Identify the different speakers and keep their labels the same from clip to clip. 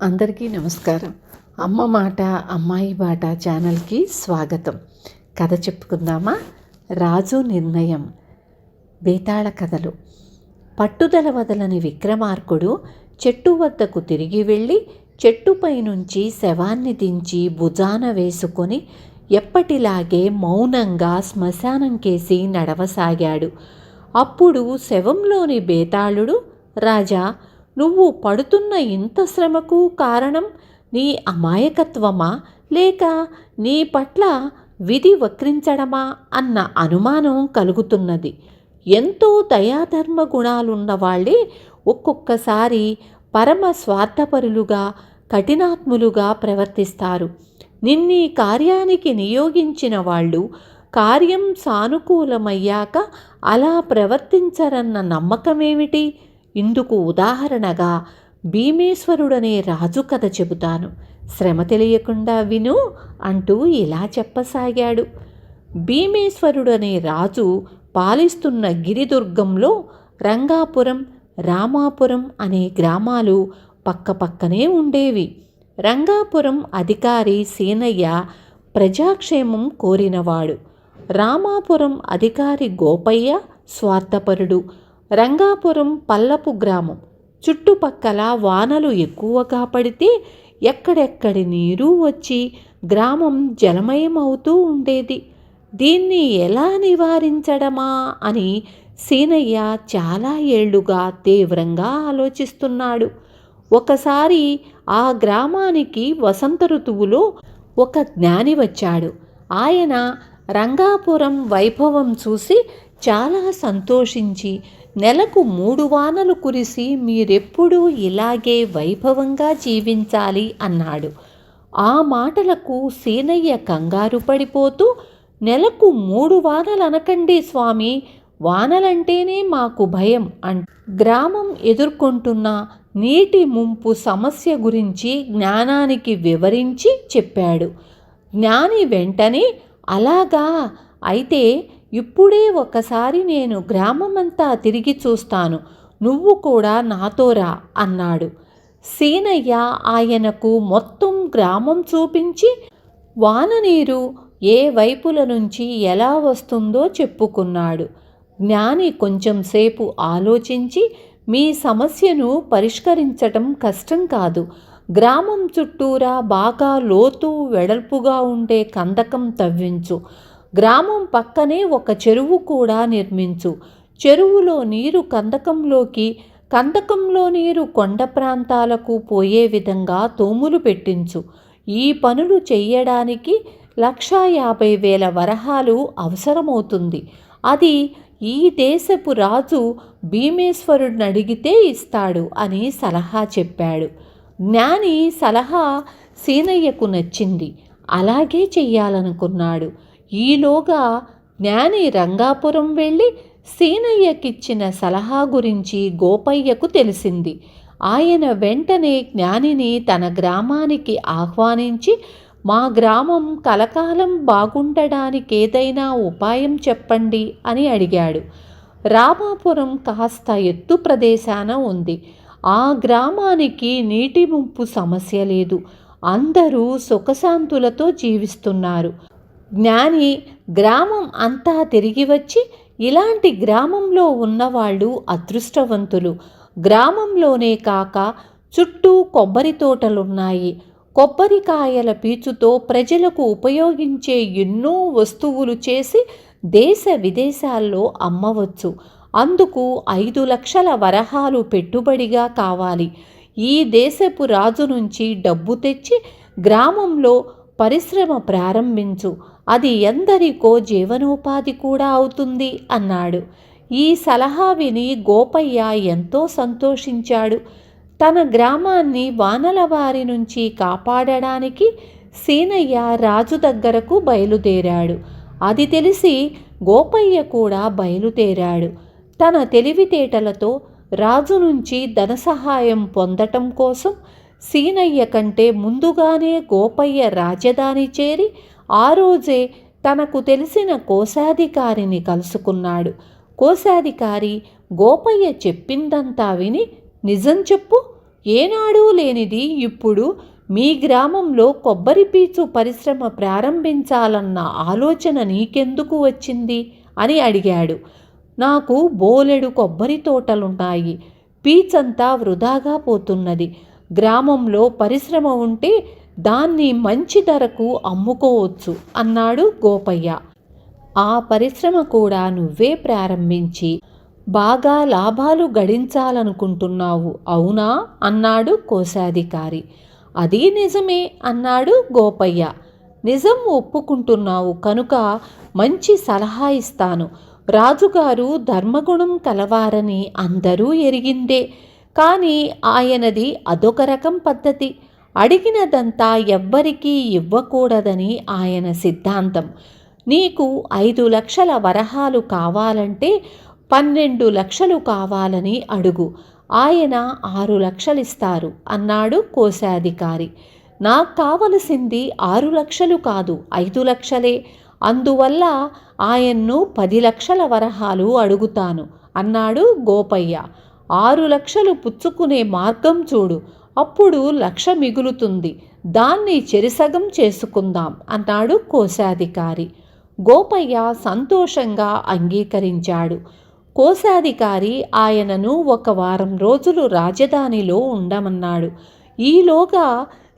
Speaker 1: అందరికీ నమస్కారం. అమ్మ మాట అమ్మాయి బాట ఛానల్కి స్వాగతం. కథ చెప్పుకుందామా? రాజు నిర్ణయం. బేతాళ కథలు. పట్టుదల వదలని విక్రమార్కుడు చెట్టు వద్దకు తిరిగి వెళ్ళి చెట్టుపై నుంచి శవాన్ని దించి భుజాన వేసుకొని ఎప్పటిలాగే మౌనంగా శ్మశానం కేసి నడవసాగాడు. అప్పుడు శవంలోని బేతాళుడు, రాజా, నువ్వు పడుతున్న ఇంత శ్రమకు కారణం నీ అమాయకత్వమా లేక నీ పట్ల విధి వక్రించడమా అన్న అనుమానం కలుగుతున్నది. ఎంతో దయాధర్మ గుణాలున్న వాళ్ళే ఒక్కొక్కసారి పరమ స్వార్థపరులుగా కఠినాత్ములుగా ప్రవర్తిస్తారు. నిన్నీ కార్యానికి నియోగించిన వాళ్ళు కార్యం సానుకూలమయ్యాక అలా ప్రవర్తించరన్న నమ్మకమేమిటి? ఇందుకు ఉదాహరణగా భీమేశ్వరుడనే రాజు కథ చెబుతాను. శ్రమ తెలియకుండా విను అంటూ ఇలా చెప్పసాగాడు. భీమేశ్వరుడనే రాజు పాలిస్తున్న గిరిదుర్గంలో రంగాపురం, రామాపురం అనే గ్రామాలు పక్కపక్కనే ఉండేవి. రంగాపురం అధికారి సీనయ్య ప్రజాక్షేమం కోరినవాడు. రామాపురం అధికారి గోపయ్య స్వార్థపరుడు. రంగాపురం పల్లపు గ్రామం. చుట్టుపక్కల వానలు ఎక్కువగా పడితే ఎక్కడెక్కడి నీరు వచ్చి గ్రామం జలమయం అవుతూ ఉండేది. దీన్ని ఎలా నివారించడమా అని సీనయ్య చాలా ఏళ్లుగా తీవ్రంగా ఆలోచిస్తున్నాడు. ఒకసారి ఆ గ్రామానికి వసంత ఋతువులో ఒక జ్ఞాని వచ్చాడు. ఆయన రంగాపురం వైభవం చూసి చాలా సంతోషించి, నెలకు 3 వానలు కురిసి మీరెప్పుడూ ఇలాగే వైభవంగా జీవించాలి అన్నాడు. ఆ మాటలకు సీనయ్య కంగారు పడిపోతూ, నెలకు 3 వానలు అనకండి స్వామి, వానలంటేనే మాకు భయం గ్రామం ఎదుర్కొంటున్న నీటి ముంపు సమస్య గురించి జ్ఞానానికి వివరించి చెప్పాడు. జ్ఞాని వెంటనే, అలాగా, అయితే ఇప్పుడే ఒకసారి నేను గ్రామమంతా తిరిగి చూస్తాను, నువ్వు కూడా నాతో రా అన్నాడు. సీనయ్య ఆయనకు మొత్తం గ్రామం చూపించి వాన నీరు ఏ వైపుల నుంచి ఎలా వస్తుందో చెప్పుకున్నాడు. జ్ఞాని కొంచెంసేపు ఆలోచించి, మీ సమస్యను పరిష్కరించటం కష్టం కాదు. గ్రామం చుట్టూరా బాగా లోతు వెడల్పుగా ఉండే కందకం తవ్వించు. గ్రామం పక్కనే ఒక చెరువు కూడా నిర్మించు. చెరువులో నీరు కందకంలోకి, కందకంలో నీరు కొండ ప్రాంతాలకు పోయే విధంగా తోములు పెట్టించు. ఈ పనులు చెయ్యడానికి 1,50,000 వరహాలు అవసరమవుతుంది. అది ఈ దేశపు రాజు భీమేశ్వరుడిని అడిగితే ఇస్తాడు అని సలహా చెప్పాడు. జ్ఞాని సలహా సీనయ్యకు నచ్చింది. అలాగే చెయ్యాలనుకున్నాడు. ఈలోగా జ్ఞాని రంగాపురం వెళ్ళి సీనయ్యకిచ్చిన సలహా గురించి గోపయ్యకు తెలిసింది. ఆయన వెంటనే జ్ఞానిని తన గ్రామానికి ఆహ్వానించి, మా గ్రామం కలకాలం బాగుండడానికేదైనా ఉపాయం చెప్పండి అని అడిగాడు. రామాపురం కాస్త ఎత్తు ప్రదేశాన ఉంది. ఆ గ్రామానికి నీటి ముంపు సమస్య లేదు. అందరూ సుఖశాంతులతో జీవిస్తున్నారు. జ్ఞాని గ్రామం అంతా తిరిగి వచ్చి, ఇలాంటి గ్రామంలో ఉన్నవాళ్ళు అదృష్టవంతులు. గ్రామంలోనే కాక చుట్టూ కొబ్బరి తోటలున్నాయి. కొబ్బరికాయల పీచుతో ప్రజలకు ఉపయోగించే ఎన్నో వస్తువులు చేసి దేశ విదేశాల్లో అమ్మవచ్చు. అందుకు 5 లక్షల వరహాలు పెట్టుబడిగా కావాలి. ఈ దేశపు రాజు నుంచి డబ్బు తెచ్చి గ్రామంలో పరిశ్రమ ప్రారంభించు. అది ఎందరికో జీవనోపాధి కూడా అవుతుంది అన్నాడు. ఈ సలహా విని గోపయ్య ఎంతో సంతోషించాడు. తన గ్రామాన్ని వానల బారి నుంచి కాపాడడానికి సీనయ్య రాజు దగ్గరకు బయలుదేరాడు. అది తెలిసి గోపయ్య కూడా బయలుదేరాడు. తన తెలివితేటలతో రాజు నుంచి ధన సహాయం పొందటం కోసం సీనయ్య కంటే ముందుగానే గోపయ్య రాజధాని చేరి ఆ రోజే తనకు తెలిసిన కోశాధికారిని కలుసుకున్నాడు. కోశాధికారి గోపయ్య చెప్పిందంతా విని, నిజం చెప్పు, ఏనాడూ లేనిది ఇప్పుడు మీ గ్రామంలో కొబ్బరి పీచు పరిశ్రమ ప్రారంభించాలన్న ఆలోచన నీకెందుకు వచ్చింది అని అడిగాడు. నాకు బోలెడు కొబ్బరి తోటలున్నాయి. పీచంతా వృధాగా పోతున్నది. గ్రామంలో పరిశ్రమ ఉంటే దాన్ని మంచి ధరకు అమ్ముకోవచ్చు అన్నాడు గోపయ్య. ఆ పరిశ్రమ కూడా నువ్వే ప్రారంభించి బాగా లాభాలు గడించాలనుకుంటున్నావు అవునా అన్నాడు కోశాధికారి. అది నిజమే అన్నాడు గోపయ్య. నిజం ఒప్పుకుంటున్నావు కనుక మంచి సలహా ఇస్తాను. రాజుగారు ధర్మగుణం కలవారని అందరూ ఎరిగిందే. కానీ ఆయనది అదొక రకం పద్ధతి. అడిగినదంతా ఎవ్వరికీ ఇవ్వకూడదని ఆయన సిద్ధాంతం. నీకు 5 లక్షల వరహాలు కావాలంటే 12 లక్షలు కావాలని అడుగు. ఆయన 6 లక్షలిస్తారు అన్నాడు కోశాధికారి. నాకు కావలసింది 6 లక్షలు కాదు, 5 లక్షలే. అందువల్ల ఆయన్ను 10 లక్షల వరహాలు అడుగుతాను అన్నాడు గోపయ్య. 6 లక్షలు పుచ్చుకునే మార్గం చూడు, అప్పుడు 1,00,000 మిగులుతుంది. దాన్ని చెరిసగం చేసుకుందాం అన్నాడు కోశాధికారి. గోపయ్య సంతోషంగా అంగీకరించాడు. కోశాధికారి ఆయనను 1 వారం రోజులు రాజధానిలో ఉండమన్నాడు. ఈలోగా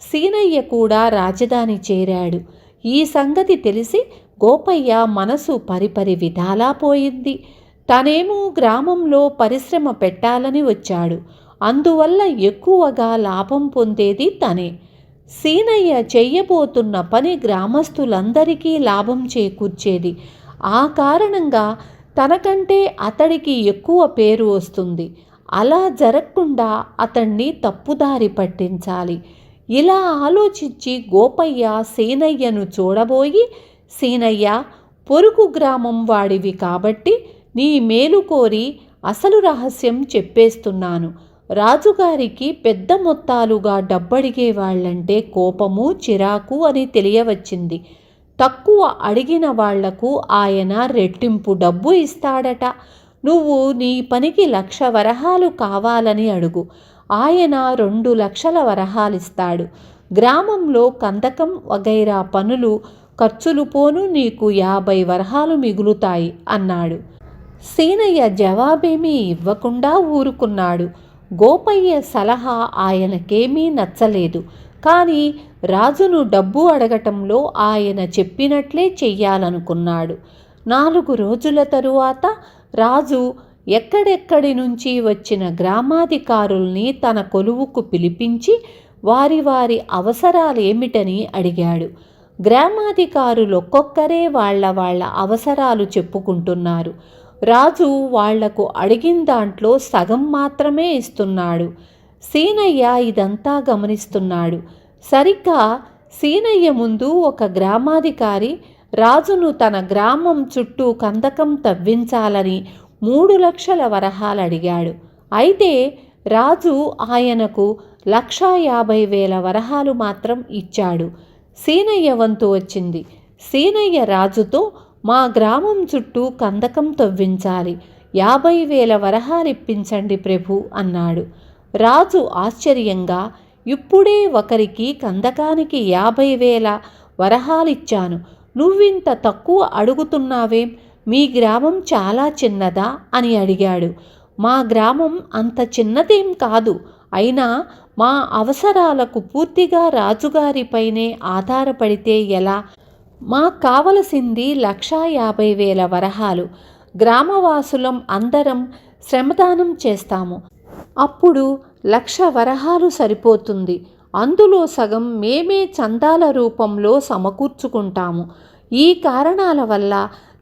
Speaker 1: సీనయ్య కూడా రాజధాని చేరాడు. ఈ సంగతి తెలిసి గోపయ్య మనసు పరిపరి విధాలా పోయింది. తనేమో గ్రామంలో పరిశ్రమ పెట్టాలని వచ్చాడు. అందువల్ల ఎక్కువగా లాభం పొందేది తనే. సీనయ్య చెయ్యబోతున్న పని గ్రామస్తులందరికీ లాభం చేకూర్చేది. ఆ కారణంగా తనకంటే అతడికి ఎక్కువ పేరు వస్తుంది. అలా జరగకుండా అతన్ని తప్పుదారి పట్టించాలి. ఇలా ఆలోచించి గోపయ్య సీనయ్యను చూడబోయి, సీనయ్య, పొరుగు గ్రామం వాడివి కాబట్టి నీ మేలు కోరి అసలు రహస్యం చెప్పేస్తున్నాను. రాజుగారికి పెద్ద మొత్తాలుగా డబ్బడిగే వాళ్ళంటే కోపము, చిరాకు అని తెలియవచ్చింది. తక్కువ అడిగిన వాళ్లకు ఆయన రెట్టింపు డబ్బు ఇస్తాడట. నువ్వు నీ పనికి 1,00,000 వరహాలు కావాలని అడుగు. ఆయన 2 లక్షల వరహాలిస్తాడు. గ్రామంలో కందకం వగైరా పనులు ఖర్చులు పోను నీకు 50 వరహాలు మిగులుతాయి అన్నాడు. సీనయ్య జవాబేమీ ఇవ్వకుండా ఊరుకున్నాడు. గోపయ్య సలహా ఆయనకేమీ నచ్చలేదు. కానీ రాజును డబ్బు అడగటంలో ఆయన చెప్పినట్లే చెయ్యాలనుకున్నాడు. 4 రోజుల తరువాత రాజు ఎక్కడెక్కడి నుంచి వచ్చిన గ్రామాధికారుల్ని తన కొలువుకు పిలిపించి వారి వారి అవసరాలేమిటని అడిగాడు. గ్రామాధికారులొక్కొక్కరే వాళ్ళ అవసరాలు చెప్పుకుంటున్నారు. రాజు వాళ్లకు అడిగిన దాంట్లో సగం మాత్రమే ఇస్తున్నాడు. సీనయ్య ఇదంతా గమనిస్తున్నాడు. సరిగ్గా సీనయ్య ముందు ఒక గ్రామాధికారి రాజును తన గ్రామం చుట్టూ కందకం తవ్వించాలని 3 లక్షల వరహాలు అడిగాడు. అయితే రాజు ఆయనకు 1,50,000 వరహాలు మాత్రం ఇచ్చాడు. సీనయ్య వంతు వచ్చింది. సీనయ్య రాజుతో, మా గ్రామం చుట్టూ కందకం తవ్వించాలి, 50,000 వరహాలిప్పించండి ప్రభు అన్నాడు. రాజు ఆశ్చర్యంగా, ఇప్పుడే ఒకరికి కందకానికి 50,000 వరహాలిచ్చాను, నువ్వింత తక్కువ అడుగుతున్నావేం? మీ గ్రామం చాలా చిన్నదా అని అడిగాడు. మా గ్రామం అంత చిన్నదేం కాదు, అయినా మా అవసరాలకు పూర్తిగా రాజుగారిపైనే ఆధారపడితే ఎలా? మాకు కావలసింది 1,50,000 వరహాలు. గ్రామవాసులం అందరం శ్రమదానం చేస్తాము. అప్పుడు 1,00,000 వరహాలు సరిపోతుంది. అందులో సగం మేమే చందాల రూపంలో సమకూర్చుకుంటాము. ఈ కారణాల వల్ల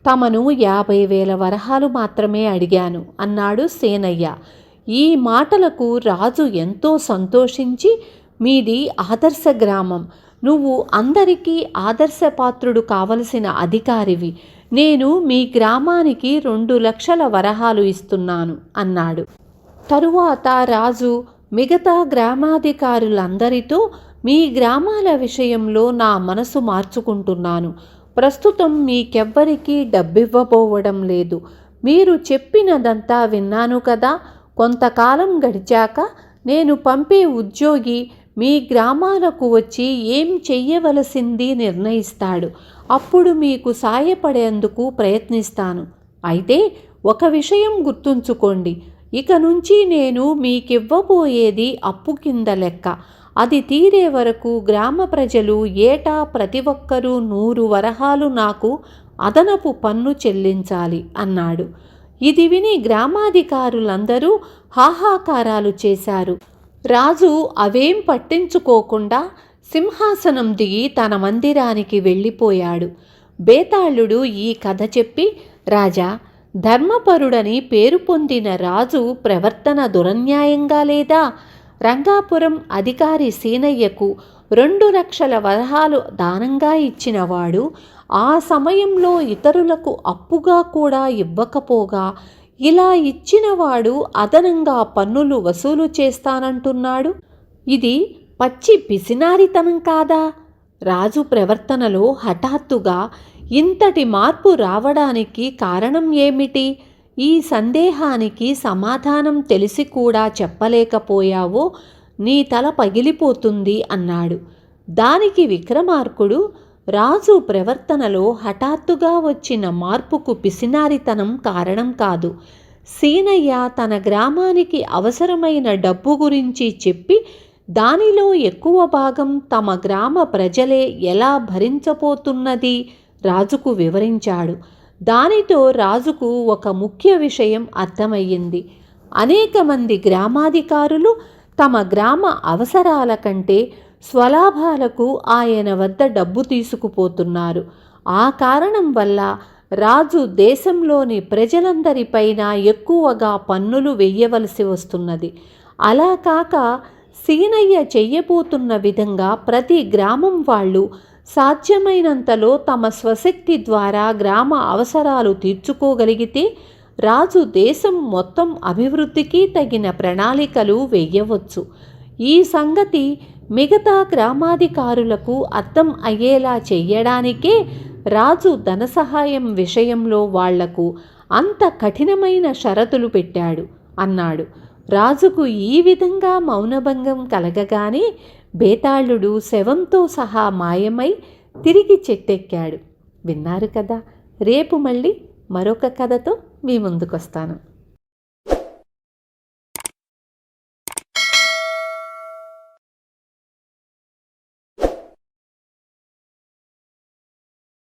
Speaker 1: తమను 50,000 వరహాలు మాత్రమే అడిగాను అన్నాడు సేనయ్య. ఈ మాటలకు రాజు ఎంతో సంతోషించి, మీది ఆదర్శ గ్రామం, నువ్వు అందరికీ ఆదర్శపాత్రుడు కావలసిన అధికారివి. నేను మీ గ్రామానికి 2 లక్షల వరహాలు ఇస్తున్నాను అన్నాడు. తరువాత రాజు మిగతా గ్రామాధికారులందరితో, మీ గ్రామాల విషయంలో నా మనసు మార్చుకుంటున్నాను. ప్రస్తుతం మీకెవ్వరికీ డబ్బివ్వబోవడం లేదు. మీరు చెప్పినదంతా విన్నాను కదా. కొంతకాలం గడిచాక నేను పంపే ఉద్యోగి మీ గ్రామాలకు వచ్చి ఏం చెయ్యవలసింది నిర్ణయిస్తాడు. అప్పుడు మీకు సాయపడేందుకు ప్రయత్నిస్తాను. అయితే ఒక విషయం గుర్తుంచుకోండి, ఇక నుంచి నేను మీకివ్వబోయేది అప్పు కింద లెక్క. అది తీరే వరకు గ్రామ ప్రజలు ఏటా ప్రతి ఒక్కరూ 100 వరహాలు నాకు అదనపు పన్ను చెల్లించాలి అన్నాడు. ఇది విని గ్రామాధికారులందరూ హాహాకారాలు చేశారు. రాజు అవేం పట్టించుకోకుండా సింహాసనం దిగి తన మందిరానికి వెళ్ళిపోయాడు. బేతాళుడు ఈ కథ చెప్పి, రాజా, ధర్మపరుడని పేరు పొందిన రాజు ప్రవర్తన దురన్యాయంగా లేదా? రంగాపురం అధికారి సీనయ్యకు 2 లక్షల వరహాలు దానంగా ఇచ్చినవాడు ఆ సమయంలో ఇతరులకు అప్పుగా కూడా ఇవ్వకపోగా ఇలా ఇచ్చినవాడు అదనంగా పన్నులు వసూలు చేస్తానంటున్నాడు. ఇది పచ్చి పిసినారితనం కాదా? రాజు ప్రవర్తనలో హఠాత్తుగా ఇంతటి మార్పు రావడానికి కారణం ఏమిటి? ఈ సందేహానికి సమాధానం తెలిసి కూడా చెప్పలేకపోయావో నీ తల పగిలిపోతుంది అన్నాడు. దానికి విక్రమార్కుడు, రాజు ప్రవర్తనలో హఠాత్తుగా వచ్చిన మార్పుకు పిసినారితనం కారణం కాదు. సీనయ్య తన గ్రామానికి అవసరమైన డబ్బు గురించి చెప్పి దానిలో ఎక్కువ భాగం తమ గ్రామ ప్రజలే ఎలా భరించబోతున్నది రాజుకు వివరించాడు. దానితో రాజుకు ఒక ముఖ్య విషయం అర్థమయ్యింది. అనేక మంది గ్రామాధికారులు తమ గ్రామ అవసరాల కంటే స్వలాభాలకు ఆయన వద్ద డబ్బు తీసుకుపోతున్నారు. ఆ కారణం వల్ల రాజు దేశంలోని ప్రజలందరిపైన ఎక్కువగా పన్నులు వెయ్యవలసి వస్తున్నది. అలా కాక సీనయ్య చెయ్యబోతున్న విధంగా ప్రతి గ్రామం వాళ్ళు సాధ్యమైనంతలో తమ స్వశక్తి ద్వారా గ్రామ అవసరాలు తీర్చుకోగలిగితే రాజు దేశం మొత్తం అభివృద్ధికి తగిన ప్రణాళికలు వెయ్యవచ్చు. ఈ సంగతి మిగతా గ్రామాధికారులకు అర్థం అయ్యేలా చెయ్యడానికే రాజు ధన సహాయం విషయంలో వాళ్లకు అంత కఠినమైన షరతులు పెట్టాడు అన్నాడు. రాజుకు ఈ విధంగా మౌనభంగం కలగగానే బేతాళుడు శవంతో సహా మాయమై తిరిగి చెట్టెక్కాడు. విన్నారు కదా, రేపు మళ్ళీ మరొక కథతో మీ ముందుకొస్తాను.